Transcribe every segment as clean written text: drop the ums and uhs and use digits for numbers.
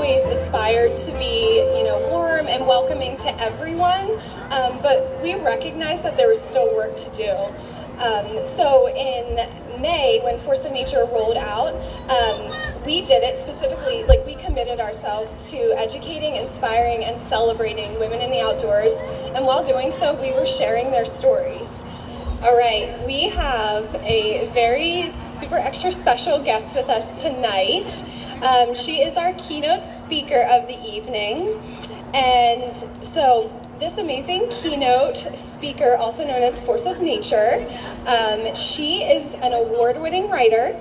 always aspired to be, warm and welcoming to everyone, but we recognized that there was still work to do. So in May, when Force of Nature rolled out, we did it specifically, we committed ourselves to educating, inspiring, and celebrating women in the outdoors, and while doing so, we were sharing their stories. All right, we have a very super extra special guest with us tonight. She is our keynote speaker of the evening, and so this amazing keynote speaker, also known as Force of Nature, she is an award-winning writer,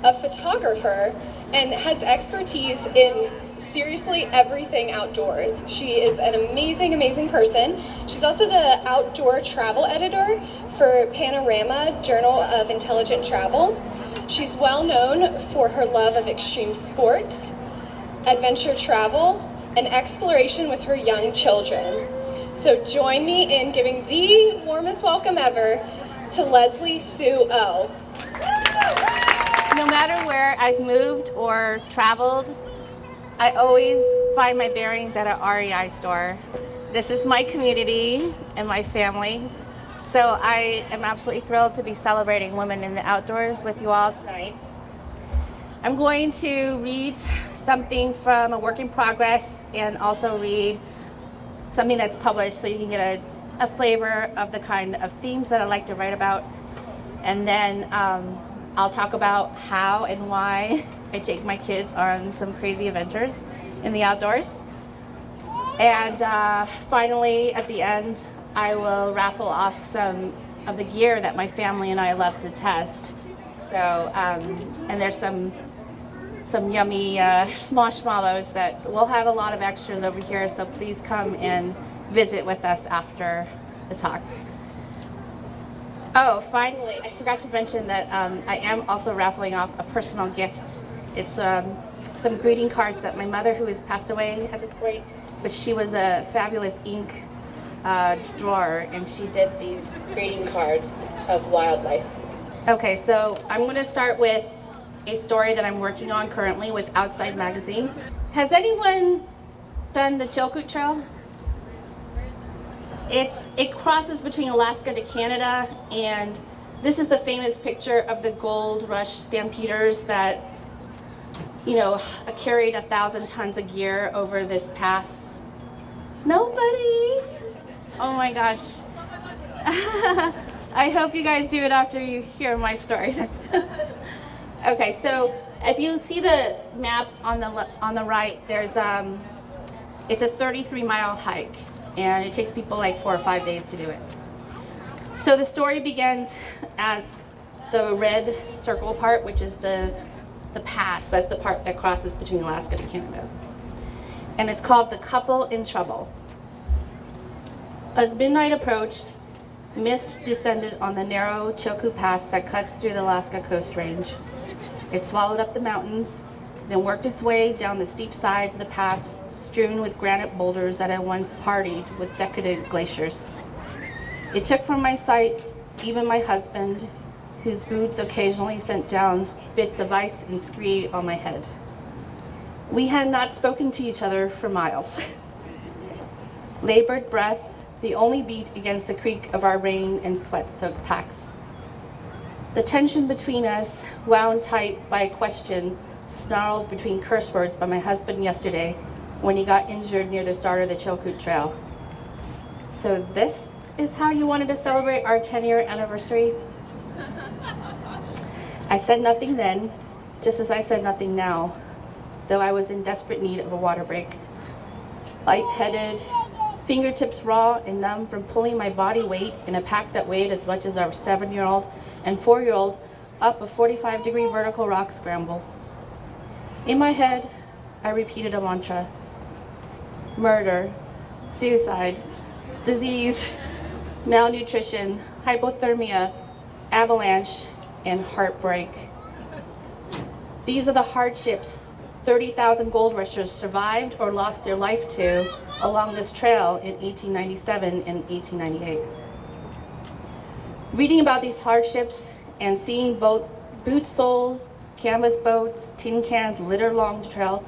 a photographer, and has expertise in seriously everything outdoors. She is an amazing, amazing person. She's also the outdoor travel editor for Panorama, Journal of Intelligent Travel. She's well known for her love of extreme sports, adventure travel, and exploration with her young children. So join me in giving the warmest welcome ever to Leslie Hsu Oh. No matter where I've moved or traveled, I always find my bearings at a REI store. This is my community and my family, so I am absolutely thrilled to be celebrating women in the outdoors with you all tonight. I'm going to read something from a work in progress and also read something that's published so you can get a flavor of the kind of themes that I like to write about. And then I'll talk about how and why I take my kids on some crazy adventures in the outdoors. And finally, at the end, I will raffle off some of the gear that my family and I love to test. So, and there's some yummy smashmallows that we'll have a lot of extras over here, so please come and visit with us after the talk. Oh, finally, I forgot to mention that I am also raffling off a personal gift. It's some greeting cards that my mother, who has passed away at this point, but she was a fabulous ink drawer, and she did these greeting cards of wildlife. Okay, so I'm going to start with a story that I'm working on currently with Outside Magazine. Has anyone done the Chilkoot Trail? It crosses between Alaska to Canada, and this is the famous picture of the gold rush stampeders that, carried 1,000 tons of gear over this pass. Nobody? Oh my gosh. I hope you guys do it after you hear my story. Okay, so if you see the map on the right, there's it's a 33-mile hike, and it takes people like 4 or 5 days to do it. So the story begins at the red circle part, which is the pass. That's the part that crosses between Alaska to Canada. And it's called The Couple in Trouble. As midnight approached, mist descended on the narrow Chilkoot Pass that cuts through the Alaska Coast Range. It swallowed up the mountains, then worked its way down the steep sides of the pass, strewn with granite boulders that had once partied with decadent glaciers. It took from my sight even my husband, whose boots occasionally sent down bits of ice and scree on my head. We had not spoken to each other for miles. Labored breath, the only beat against the creak of our rain and sweat-soaked packs. The tension between us, wound tight by a question, snarled between curse words by my husband yesterday when he got injured near the start of the Chilkoot Trail. So this is how you wanted to celebrate our 10-year anniversary? I said nothing then, just as I said nothing now, though I was in desperate need of a water break. Light-headed, fingertips raw and numb from pulling my body weight in a pack that weighed as much as our 7-year-old and 4-year-old up a 45-degree vertical rock scramble. In my head, I repeated a mantra. Murder, suicide, disease, malnutrition, hypothermia, avalanche, and heartbreak. These are the hardships 30,000 gold rushers survived or lost their life to along this trail in 1897 and 1898. Reading about these hardships and seeing both boot soles, canvas boats, tin cans litter along the trail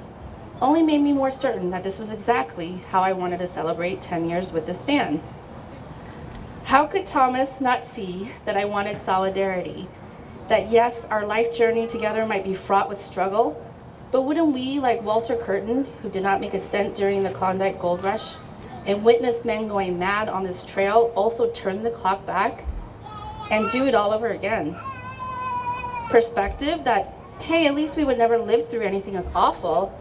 only made me more certain that this was exactly how I wanted to celebrate 10 years with this band. How could Thomas not see that I wanted solidarity? That yes, our life journey together might be fraught with struggle, but wouldn't we, like Walter Curtin, who did not make a cent during the Klondike Gold Rush, and witnessed men going mad on this trail, also turn the clock back and do it all over again? Perspective that, hey, at least we would never live through anything as awful,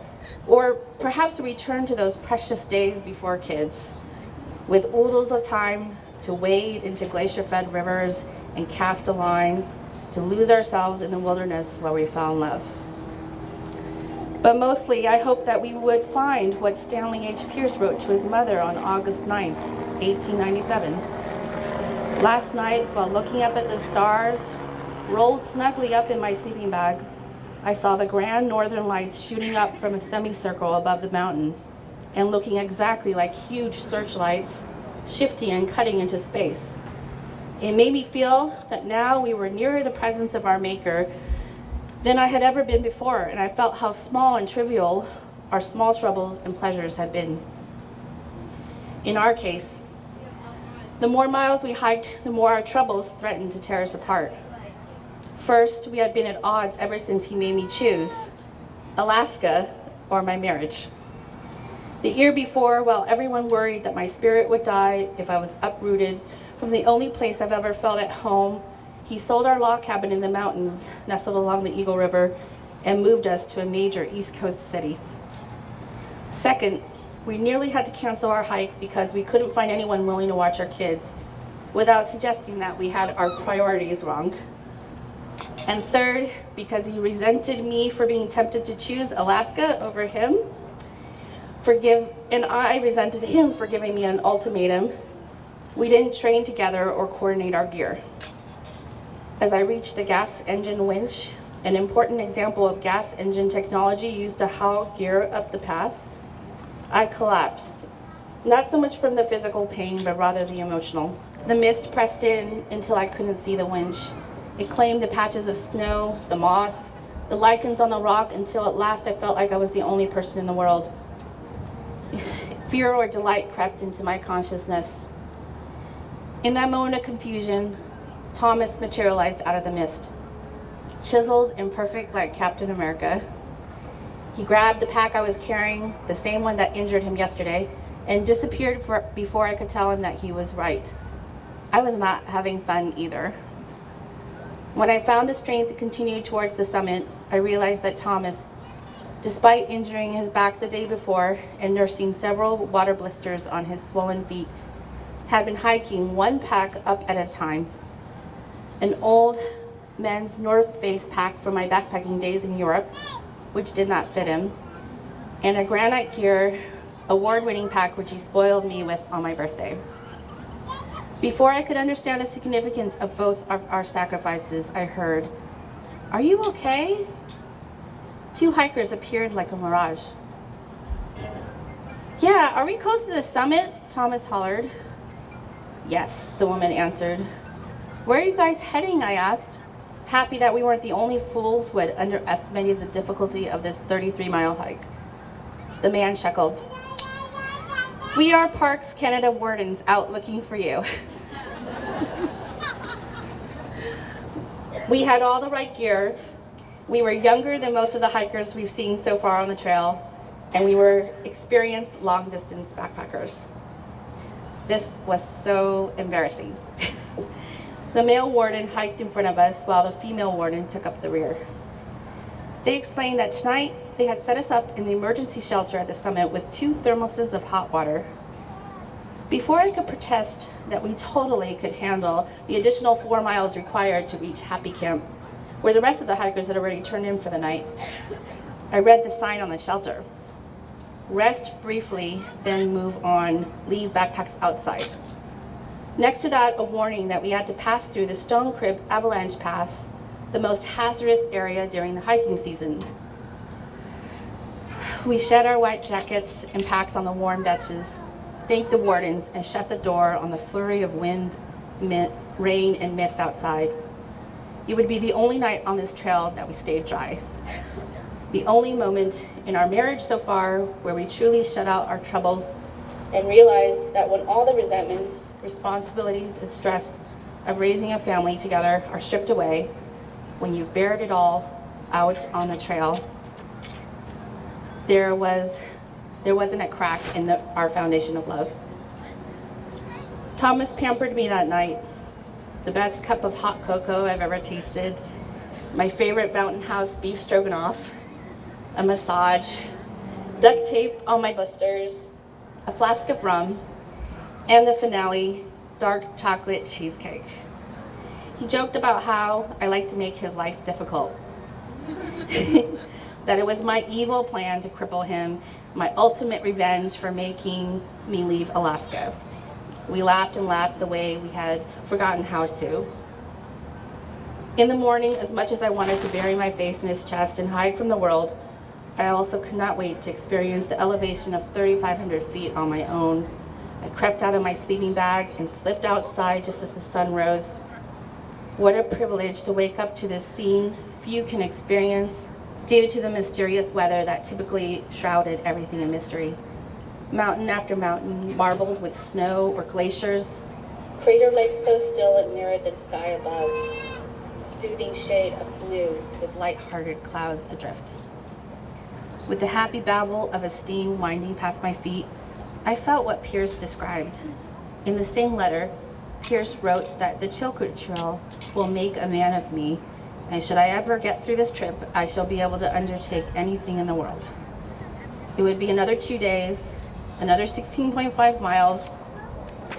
or perhaps return to those precious days before kids, with oodles of time to wade into glacier-fed rivers and cast a line, to lose ourselves in the wilderness while we fell in love. But mostly, I hope that we would find what Stanley H. Pierce wrote to his mother on August 9th, 1897. Last night, while looking up at the stars, rolled snugly up in my sleeping bag, I saw the grand northern lights shooting up from a semicircle above the mountain and looking exactly like huge searchlights, shifting and cutting into space. It made me feel that now we were nearer the presence of our Maker than I had ever been before, and I felt how small and trivial our small troubles and pleasures had been. In our case, the more miles we hiked, the more our troubles threatened to tear us apart. First, we had been at odds ever since he made me choose Alaska or my marriage. The year before, while everyone worried that my spirit would die if I was uprooted from the only place I've ever felt at home, he sold our log cabin in the mountains nestled along the Eagle River and moved us to a major East Coast city. Second, we nearly had to cancel our hike because we couldn't find anyone willing to watch our kids without suggesting that we had our priorities wrong. And third, because he resented me for being tempted to choose Alaska over him, and I resented him for giving me an ultimatum, we didn't train together or coordinate our gear. As I reached the gas engine winch, an important example of gas engine technology used to haul gear up the pass, I collapsed. Not so much from the physical pain, but rather the emotional. The mist pressed in until I couldn't see the winch. It claimed the patches of snow, the moss, the lichens on the rock, until at last I felt like I was the only person in the world. Fear or delight crept into my consciousness. In that moment of confusion, Thomas materialized out of the mist, chiseled and perfect like Captain America. He grabbed the pack I was carrying, the same one that injured him yesterday, and disappeared before I could tell him that he was right. I was not having fun either. When I found the strength to continue towards the summit, I realized that Thomas, despite injuring his back the day before and nursing several water blisters on his swollen feet, had been hiking one pack up at a time. An old men's North Face pack from my backpacking days in Europe, which did not fit him, and a Granite Gear award-winning pack which he spoiled me with on my birthday. Before I could understand the significance of both of our sacrifices, I heard, "Are you okay?" Two hikers appeared like a mirage. "Yeah, are we close to the summit?" Thomas hollered. "Yes," the woman answered. "Where are you guys heading?" I asked, happy that we weren't the only fools who had underestimated the difficulty of this 33-mile hike. The man chuckled. "We are Parks Canada wardens out looking for you." We had all the right gear. We were younger than most of the hikers we've seen so far on the trail, and we were experienced long-distance backpackers. This was so embarrassing. The male warden hiked in front of us while the female warden took up the rear. They explained that tonight they had set us up in the emergency shelter at the summit with 2 thermoses of hot water. Before I could protest that we totally could handle the additional 4 miles required to reach Happy Camp, where the rest of the hikers had already turned in for the night, I read the sign on the shelter. "Rest briefly, then move on. Leave backpacks outside." Next to that, a warning that we had to pass through the Stone Crib Avalanche Pass, the most hazardous area during the hiking season. We shed our white jackets and packs on the warm benches, thanked the wardens, and shut the door on the flurry of wind, rain, and mist outside. It would be the only night on this trail that we stayed dry. The only moment in our marriage so far where we truly shut out our troubles and realized that when all the resentments, responsibilities, and stress of raising a family together are stripped away, when you've bared it all out on the trail, there wasn't a crack in our foundation of love. Thomas pampered me that night. The best cup of hot cocoa I've ever tasted, my favorite mountain house beef stroganoff, a massage, duct tape on my blisters, a flask of rum, and the finale, dark chocolate cheesecake. He joked about how I like to make his life difficult. That it was my evil plan to cripple him, my ultimate revenge for making me leave Alaska. We laughed and laughed the way we had forgotten how to. In the morning, as much as I wanted to bury my face in his chest and hide from the world, I also could not wait to experience the elevation of 3,500 feet on my own. I crept out of my sleeping bag and slipped outside just as the sun rose. What a privilege to wake up to this scene few can experience due to the mysterious weather that typically shrouded everything in mystery. Mountain after mountain, marbled with snow or glaciers. Crater Lake so still it mirrored the sky above, a soothing shade of blue with light-hearted clouds adrift. With the happy babble of a stream winding past my feet, I felt what Pierce described. In the same letter, Pierce wrote that the Chilkoot Trail will make a man of me, and should I ever get through this trip, I shall be able to undertake anything in the world. It would be another 2 days, another 16.5 miles,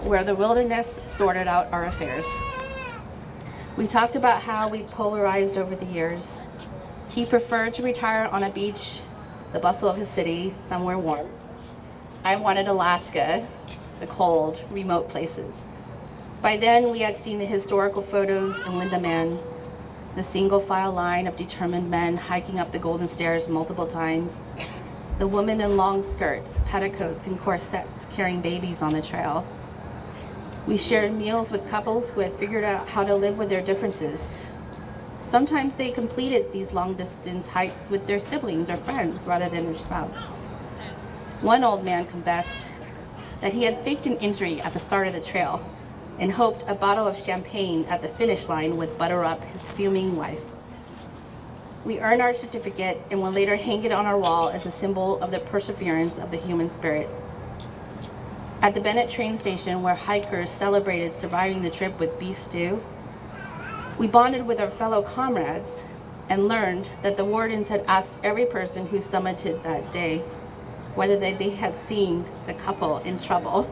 where the wilderness sorted out our affairs. We talked about how we polarized over the years. He preferred to retire on a beach, the bustle of his city, somewhere warm. I wanted Alaska, the cold, remote places. By then, we had seen the historical photos in Lindeman, the single file line of determined men hiking up the golden stairs multiple times, the women in long skirts, petticoats, and corsets carrying babies on the trail. We shared meals with couples who had figured out how to live with their differences. Sometimes they completed these long-distance hikes with their siblings or friends rather than their spouse. One old man confessed that he had faked an injury at the start of the trail and hoped a bottle of champagne at the finish line would butter up his fuming wife. We earned our certificate and will later hang it on our wall as a symbol of the perseverance of the human spirit. At the Bennett train station, where hikers celebrated surviving the trip with beef stew, we bonded with our fellow comrades and learned that the wardens had asked every person who summited that day whether they had seen the couple in trouble.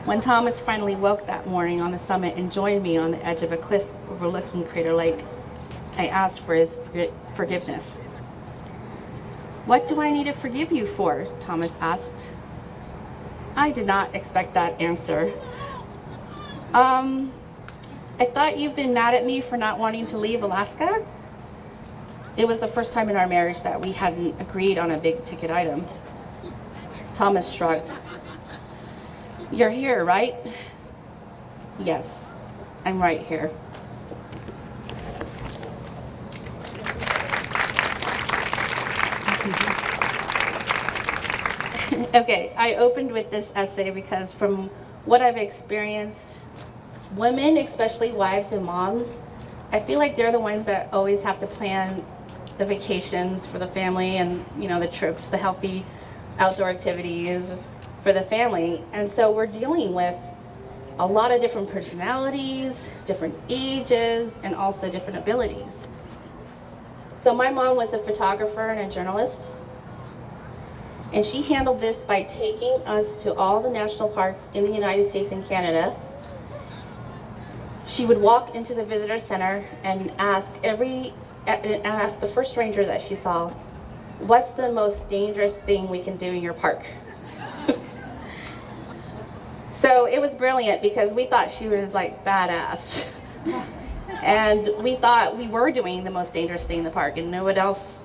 When Thomas finally woke that morning on the summit and joined me on the edge of a cliff overlooking Crater Lake, I asked for his forgiveness. "What do I need to forgive you for?" Thomas asked. I did not expect that answer. I thought you've been mad at me for not wanting to leave Alaska? It was the first time in our marriage that we hadn't agreed on a big ticket item. Thomas shrugged. "You're here, right?" "Yes, I'm right here." Okay, I opened with this essay because from what I've experienced, women, especially wives and moms, I feel like they're the ones that always have to plan the vacations for the family and, the trips, the healthy outdoor activities for the family. And so we're dealing with a lot of different personalities, different ages, and also different abilities. So my mom was a photographer and a journalist, and she handled this by taking us to all the national parks in the United States and Canada. She would walk into the visitor center and ask the first ranger that she saw, "What's the most dangerous thing we can do in your park?" So it was brilliant because we thought she was like badass. And we thought we were doing the most dangerous thing in the park and no one else,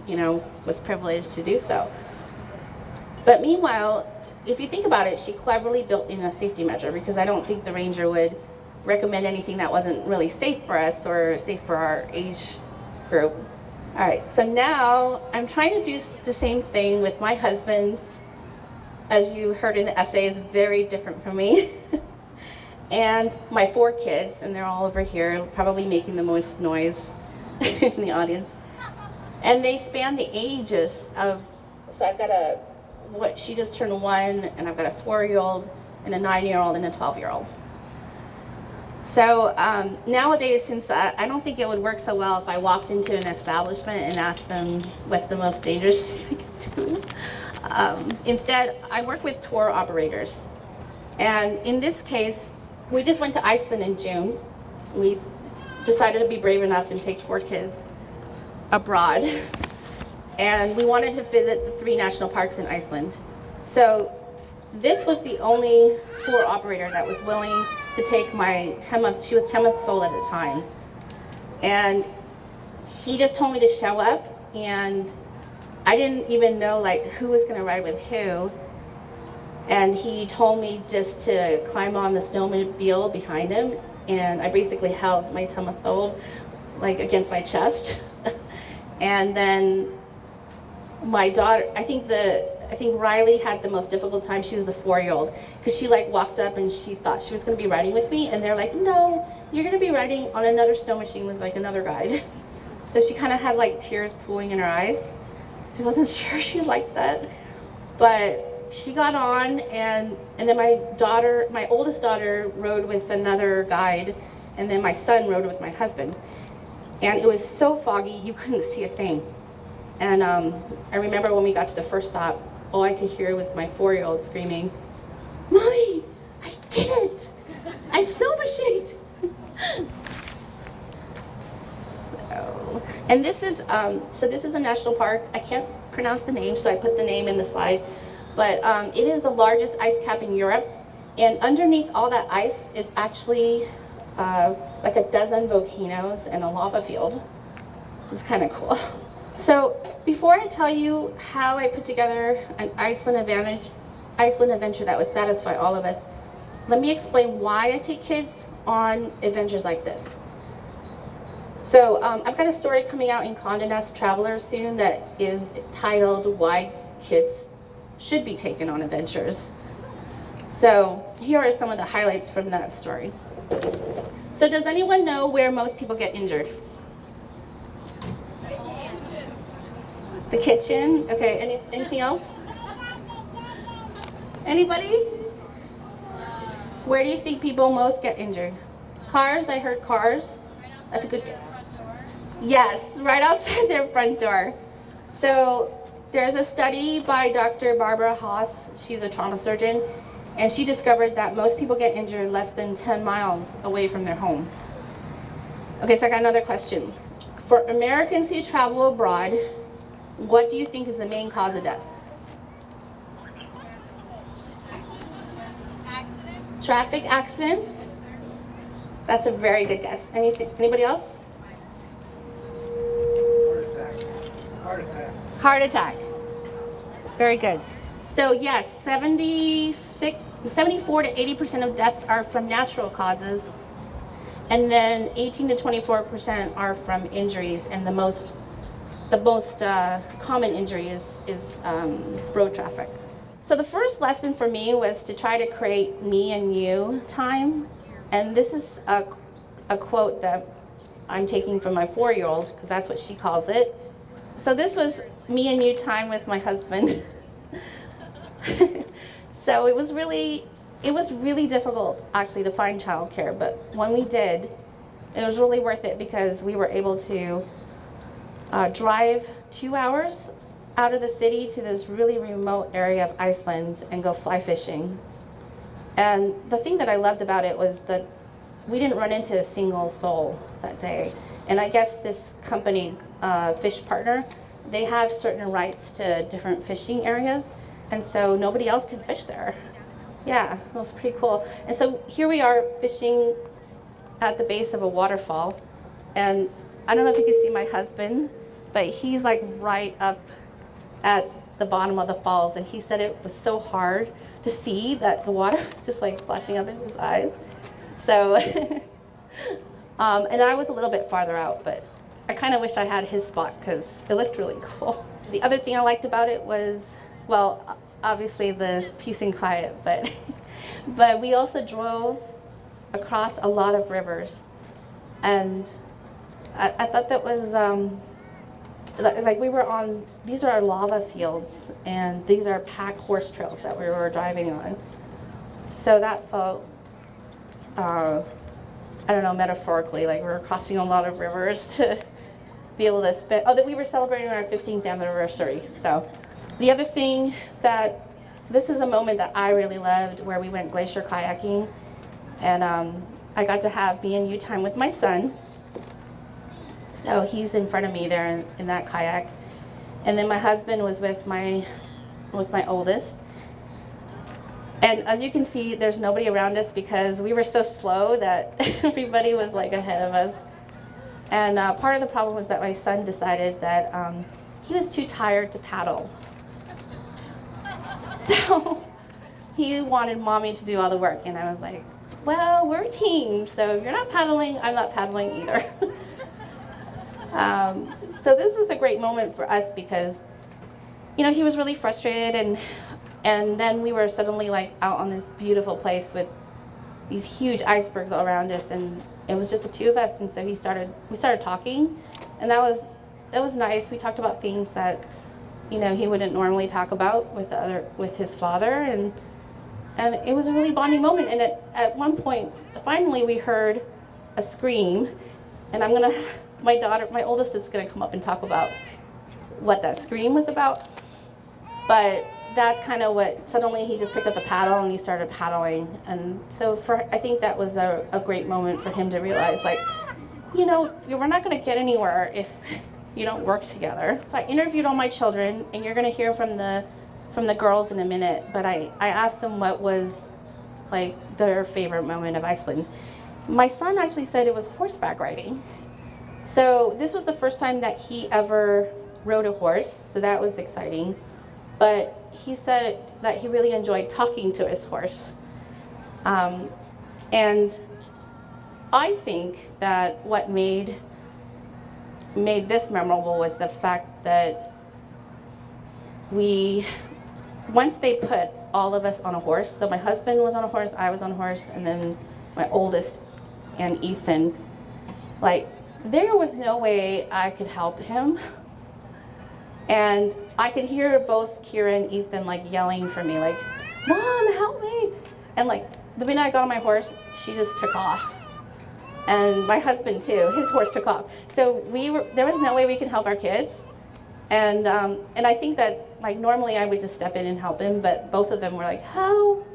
was privileged to do so. But meanwhile, if you think about it, she cleverly built in a safety measure because I don't think the ranger would recommend anything that wasn't really safe for us or safe for our age group. All right, so now I'm trying to do the same thing with my husband. As you heard in the essay, is very different from me. And my 4 kids, and they're all over here, probably making the most noise in the audience. And they span the ages of, so I've got she just turned 1, and I've got a 4-year-old, and a 9-year-old, and a 12-year-old. So nowadays, since I don't think it would work so well if I walked into an establishment and asked them what's the most dangerous thing I can do. Instead, I work with tour operators. And in this case, we just went to Iceland in June. We decided to be brave enough and take 4 kids abroad. And we wanted to visit the 3 national parks in Iceland. So this was the only tour operator that was willing to take my 10-month, she was 10 months old at the time. And he just told me to show up, and I didn't even know like who was gonna ride with who. And he told me just to climb on the snowmobile behind him, and I basically held my 10-month-old like against my chest. And then my daughter, I think Riley had the most difficult time. She was the 4-year-old, because she like walked up and she thought she was going to be riding with me, and they're like, no, you're going to be riding on another snow machine with like another guide. So she kind of had like tears pooling in her eyes. She wasn't sure she liked that, but she got on, and then my oldest daughter rode with another guide, and then my son rode with my husband. And it was so foggy you couldn't see a thing. And I remember when we got to the first stop, all I could hear was my 4-year-old screaming, "Mommy, I did it! I snow machined!" And this is a national park. I can't pronounce the name, so I put the name in the slide. But it is the largest ice cap in Europe. And underneath all that ice is actually like a dozen volcanoes and a lava field. It's kind of cool. So before I tell you how I put together an Iceland adventure that would satisfy all of us, let me explain why I take kids on adventures like this. So I've got a story coming out in Conde Nast Traveler soon that is titled "Why Kids Should Be Taken on Adventures." So here are some of the highlights from that story. So does anyone know where most people get injured? The kitchen. Okay, anything else? Anybody? Where do you think people most get injured? Cars, I heard cars. That's a good guess. Yes, right outside their front door. So there's a study by Dr. Barbara Haas. She's a trauma surgeon, and she discovered that most people get injured less than 10 miles away from their home. Okay, so I got another question. For Americans who travel abroad, what do you think is the main cause of death? Traffic accidents. That's a very good guess. Anybody else? Heart attack. Very good. So yes, 74 to 80% of deaths are from natural causes, and then 18 to 24% are from injuries, and the most common injury is road traffic. So the first lesson for me was to try to create me and you time, and this is a quote that I'm taking from my 4-year-old, because that's what she calls it. So this was me and you time with my husband. So it was really difficult actually to find childcare, but when we did, it was really worth it, because we were able to drive 2 hours out of the city to this really remote area of Iceland and go fly fishing. And the thing that I loved about it was that we didn't run into a single soul that day. And I guess this company, Fish Partner, they have certain rights to different fishing areas, and so nobody else can fish there. Yeah, it was pretty cool. And so here we are fishing at the base of a waterfall, and I don't know if you can see my husband, but he's like right up at the bottom of the falls, and he said it was so hard to see that the water was just like splashing up in his eyes. So, and I was a little bit farther out, but I kind of wish I had his spot because it looked really cool. The other thing I liked about it was, well, obviously the peace and quiet, but but we also drove across a lot of rivers, and I thought that was like we were on, these are our lava fields, and these are packed horse trails that we were driving on. So that felt, I don't know, metaphorically, like we were crossing a lot of rivers to be able to spend, that we were celebrating our 15th anniversary. So the other thing that, this is a moment that I really loved, where we went glacier kayaking, and I got to have me and you time with my son. So he's in front of me there in that kayak, and then my husband was with my oldest. And as you can see, there's nobody around us because we were so slow that everybody was like ahead of us. And part of the problem was that my son decided that he was too tired to paddle. So he wanted mommy to do all the work, and I was like, well, we're a team, so if you're not paddling, I'm not paddling either. So this was a great moment for us because, you know, he was really frustrated, and then we were suddenly like out on this beautiful place with these huge icebergs all around us, and it was just the two of us. And so we started talking, and that was nice. We talked about things that, you know, he wouldn't normally talk about with his father, and it was a really bonding moment. And at one point, finally, we heard a scream, and my oldest is gonna come up and talk about what that scream was about. But that's kind of what, suddenly he just picked up a paddle and he started paddling. And so I think that was a great moment for him to realize, like, you know, we're not gonna get anywhere if you don't work together. So I interviewed all my children, and you're gonna hear from the girls in a minute, but I asked them what was like their favorite moment of Iceland. My son actually said it was horseback riding. So this was the first time that he ever rode a horse, so that was exciting. But he said that he really enjoyed talking to his horse. And I think that what made this memorable was the fact that once they put all of us on a horse, so my husband was on a horse, I was on a horse, and then my oldest and Ethan, like, there was no way I could help him. And I could hear both Kira and Ethan like yelling for me, like, Mom, help me. And like, the minute I got on my horse, she just took off. And my husband too, his horse took off. So there was no way we could help our kids. And I think that, like, normally I would just step in and help him, but both of them were like, help.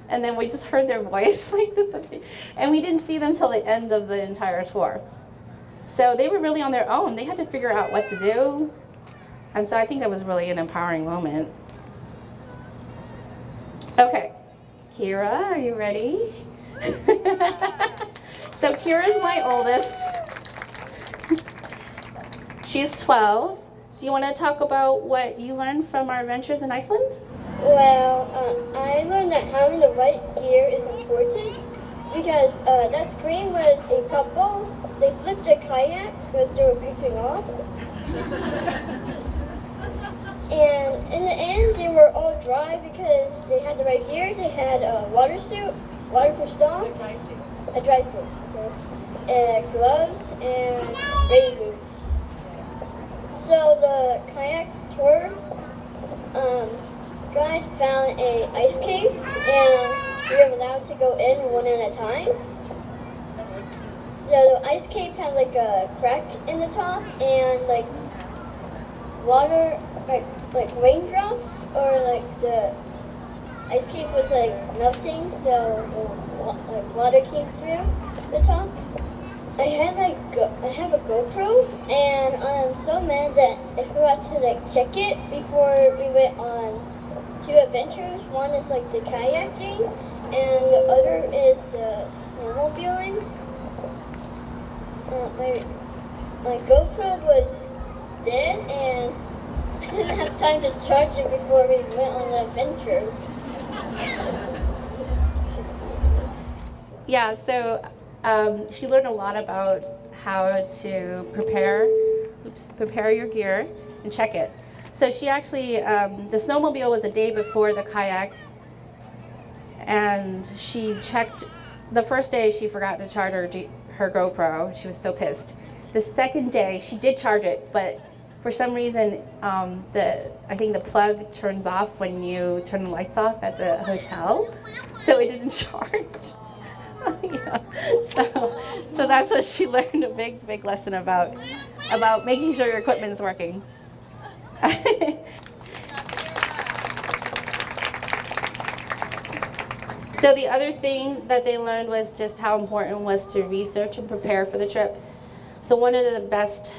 And then we just heard their voice like this. And we didn't see them till the end of the entire tour. So they were really on their own. They had to figure out what to do. And so I think that was really an empowering moment. Okay, Kira, are you ready? So Kira's my oldest. She's 12. Do you want to talk about what you learned from our adventures in Iceland? Well, I learned that having the right gear is important because that scream was a couple. They flipped a kayak because they were goofing off. And in the end, they were all dry because they had the right gear. They had a water suit, waterproof socks, a dry suit, gloves, and rain boots. So the kayak tour guide found a ice cave, and we were allowed to go in one at a time. So the ice cave had like a crack in the top, and like water, like raindrops, or like the ice cave was like melting, so like water came through the top. I have a GoPro, and I'm so mad that I forgot to like check it before we went on 2 adventures. One is like the kayaking, and the other is the snowmobiling. My GoPro was dead, and I didn't have time to charge it before we went on the adventures. Yeah, so she learned a lot about how to prepare prepare your gear, and check it. So she actually, the snowmobile was the day before the kayak, and she checked, the first day she forgot to charge her GoPro. She was so pissed. The second day she did charge it, but for some reason, I think the plug turns off when you turn the lights off at the hotel, so it didn't charge. Yeah. So that's what she learned, a big lesson about making sure your equipment's working. So the other thing that they learned was just how important it was to research and prepare for the trip. So one of the best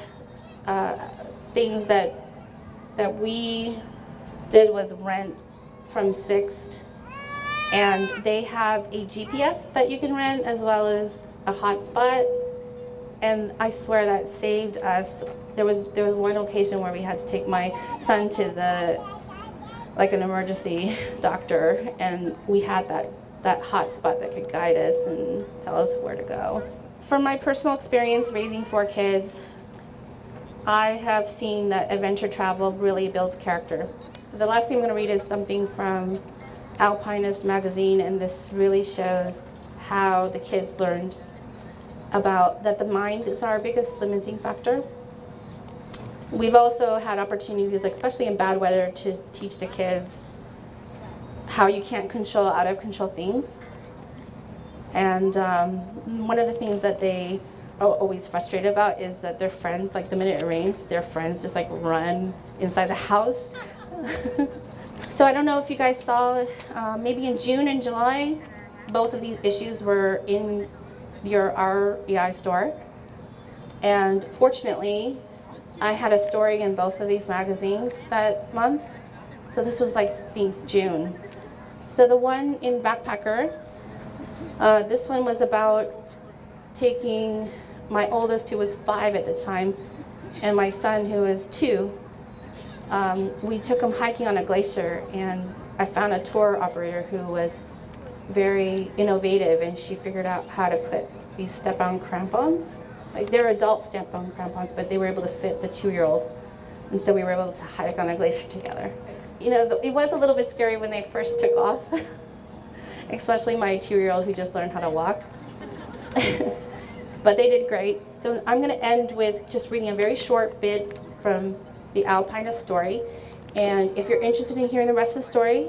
things that we did was rent from Sixt, and they have a GPS that you can rent as well as a hotspot, and I swear that saved us. There was one occasion where we had to take my son to an emergency doctor, and we had that hotspot that could guide us and tell us where to go. From my personal experience raising 4 kids, I have seen that adventure travel really builds character. The last thing I'm going to read is something from Alpinist magazine, and this really shows how the kids learned about that the mind is our biggest limiting factor. We've also had opportunities, especially in bad weather, to teach the kids how you can't control out of control things. And one of the things that they are always frustrated about is that their friends, like the minute it rains, their friends just like run inside the house. So I don't know if you guys saw, maybe in June and July, both of these issues were in your REI store. And fortunately, I had a story in both of these magazines that month. So this was like, I think, June. So the one in Backpacker, this one was about taking my oldest, who was 5 at the time, and my son, who was 2. We took them hiking on a glacier, and I found a tour operator who was very innovative, and she figured out how to put these step-on crampons. Like, they're adult step-on crampons, but they were able to fit the 2-year-old, and so we were able to hike on a glacier together. You know, it was a little bit scary when they first took off, especially my 2-year-old who just learned how to walk. But they did great. So I'm going to end with just reading a very short bit from the Alpinist story. And if you're interested in hearing the rest of the story,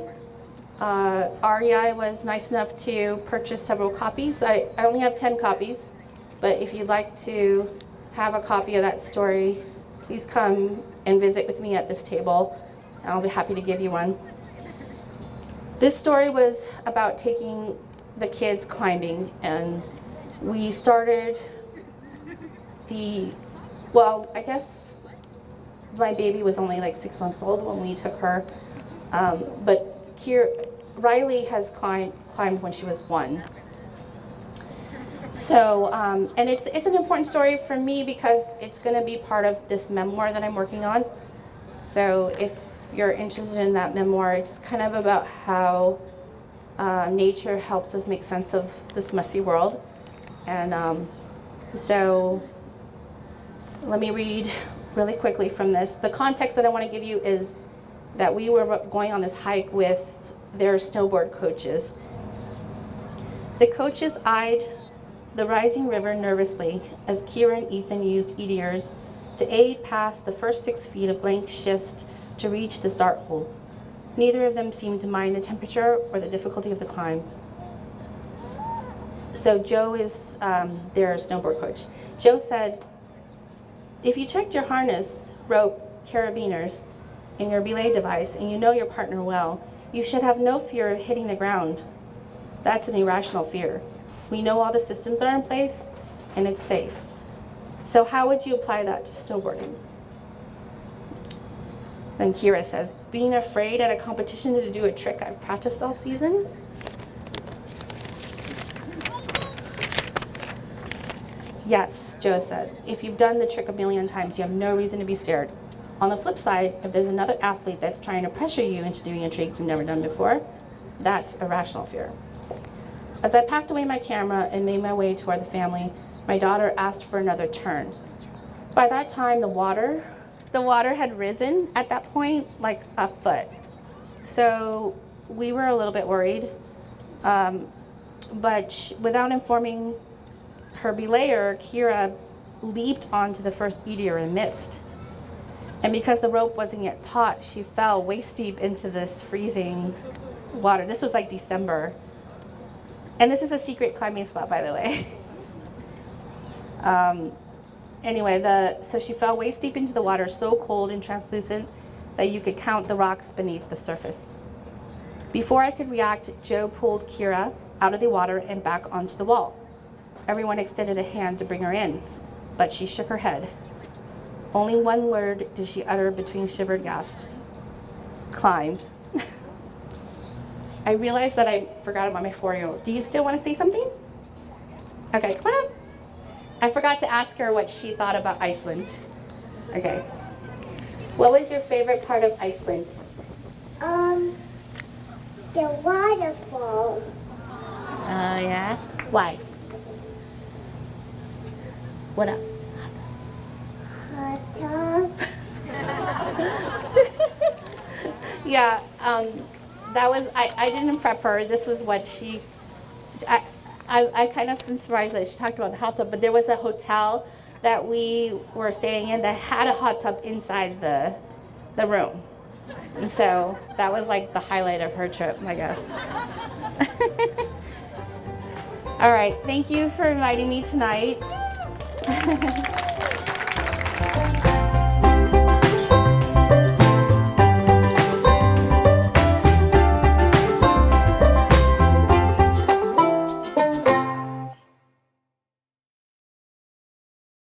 REI was nice enough to purchase several copies. I only have 10 copies, but if you'd like to have a copy of that story, please come and visit with me at this table. I'll be happy to give you one. This story was about taking the kids climbing, and we started I guess my baby was only like 6 months old when we took her, but Riley has climbed when she was 1. So, and it's an important story for me because it's going to be part of this memoir that I'm working on. So if you're interested in that memoir, it's kind of about how nature helps us make sense of this messy world. And so let me read really quickly from this. The context that I want to give you is that we were going on this hike with their snowboard coaches. The coaches eyed the rising river nervously as Kira and Ethan used EDRs to aid past the first 6 feet of blank schist to reach the start holes. Neither of them seemed to mind the temperature or the difficulty of the climb. So Joe is their snowboard coach. Joe said, "If you checked your harness, rope, carabiners, and your belay device, and you know your partner well, you should have no fear of hitting the ground. That's an irrational fear. We know all the systems are in place, and it's safe. So how would you apply that to snowboarding?" Then Kira says, "Being afraid at a competition to do a trick I've practiced all season?" "Yes," Joe said. "If you've done the trick a million times, you have no reason to be scared. On the flip side, if there's another athlete that's trying to pressure you into doing a trick you've never done before, that's irrational fear." As I packed away my camera and made my way toward the family, my daughter asked for another turn. By that time, the water the water had risen at that point like a foot. So we were a little bit worried. But without informing her belayer, Kira leaped onto the first meteor and missed. And because the rope wasn't yet taut, she fell waist deep into this freezing water. This was like December. And this is a secret climbing spot, by the way. Anyway, so she fell waist deep into the water, so cold and translucent that you could count the rocks beneath the surface. Before I could react, Joe pulled Kira out of the water and back onto the wall. Everyone extended a hand to bring her in, but she shook her head. Only one word did she utter between shivered gasps. Climbed. I realized that I forgot about my 4-year-old. Do you still want to say something? Okay, come on up. I forgot to ask her what she thought about Iceland. Okay. What was your favorite part of Iceland? The waterfall. Oh, yeah? Why? What else? Hot tub. Yeah, that was, I didn't prep her. This was what I kind of am surprised that she talked about the hot tub, but there was a hotel that we were staying in that had a hot tub inside the room. And so that was like the highlight of her trip, I guess. All right, thank you for inviting me tonight.